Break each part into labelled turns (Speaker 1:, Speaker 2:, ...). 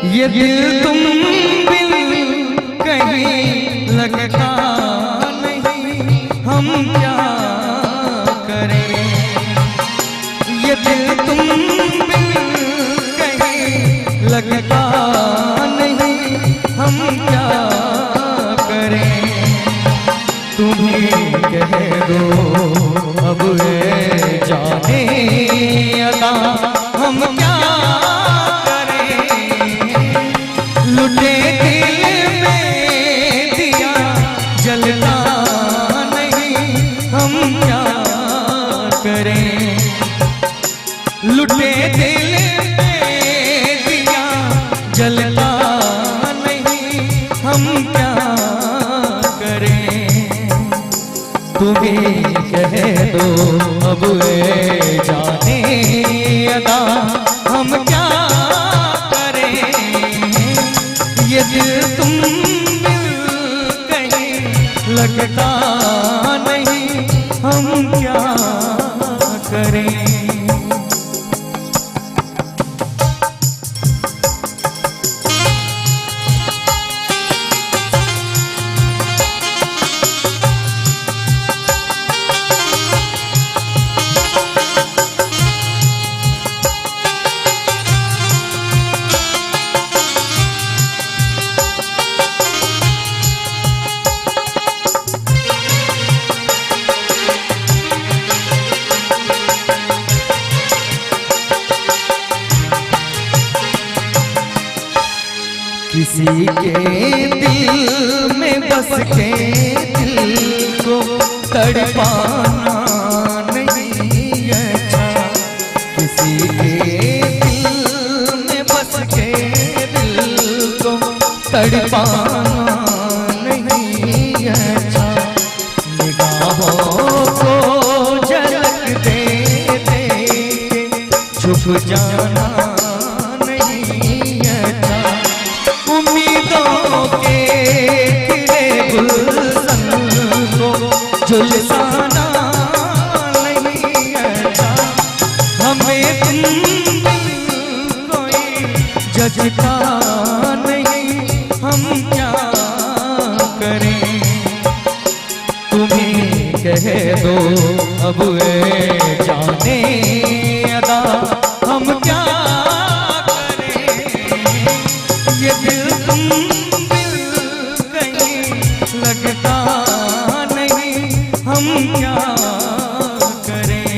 Speaker 1: ये दिल तुम बिन कहीं लगता नहीं, हम क्या करें। ये दिल तुम बिन कहीं लगता नहीं, हम क्या करें। तुम्हें कह दो अब है जाने अदा, हम क्या लुटे दिल में दिया जलता नहीं, हम क्या करें। लुटे दिल में दिया जलता नहीं, हम क्या करें। तुम्हें कह दो अब जाने अदा, हम क्या ये दिल तुम मिल कहीं लगता नहीं, हम क्या करें। किसी के दिल में बस के दिल को तड़पाना नहीं अच्छा। किसी के दिल में बस के दिल को तड़पाना नहीं अच्छा। निगाहों को झलक दे दे छुप जाना झुलसाना नहीं अच्छा। हमें तुम कोई जजता नहीं, हम क्या करें। तुम्हें कह दो अब जाने अदा, हम क्या करें। ये दिल तुम कहीं लगता हम क्या करें।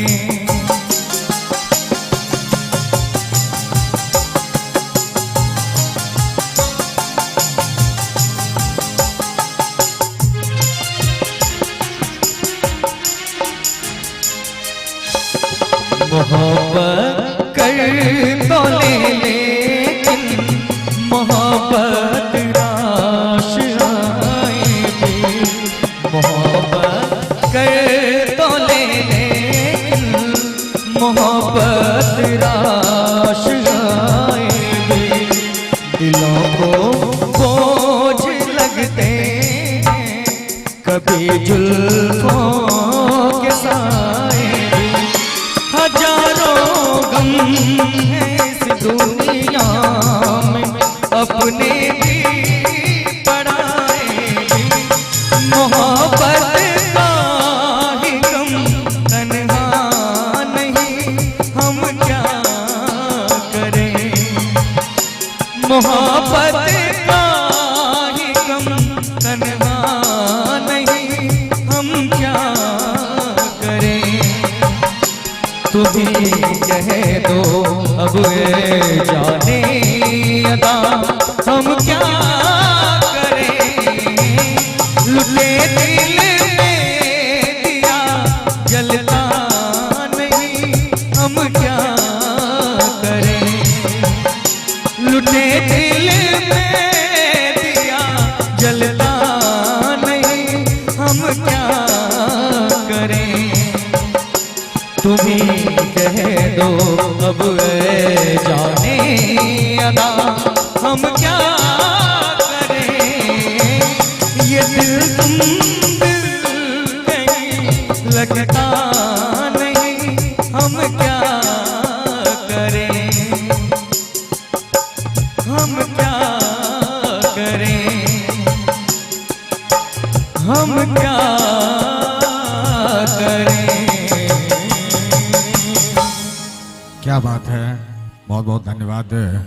Speaker 1: मोहब्बत कर तो ले लेकिन मोहब्बत राश आएगी। मोहब्बत कर तो ले लेकिन मोहब्बत राश आएगी। दिलों को बोझ लगते हैं कभी जुल्फों के साए। हजारों गम हैं इस दुनिया में, अपने भी पड़ाएगी। मोहब्बत का ही गम तन्हा नहीं, हम क्या करें। मोहब्बत का ही गम तन्हा नहीं, हम क्या करें। तुम्हें कह दो अब जाने अदा, हम क्या करें। लुटे दिल में दिया जलता नहीं, हम क्या करें। लुटे दिल में दिया जलता नहीं, हम क्या करें। तुम्हें कह दो अब जाने अदा, हम क्या करें। ये दिल तुम कहीं लगता नहीं, हम क्या करें। हम क्या
Speaker 2: बात है, बहुत बहुत धन्यवाद।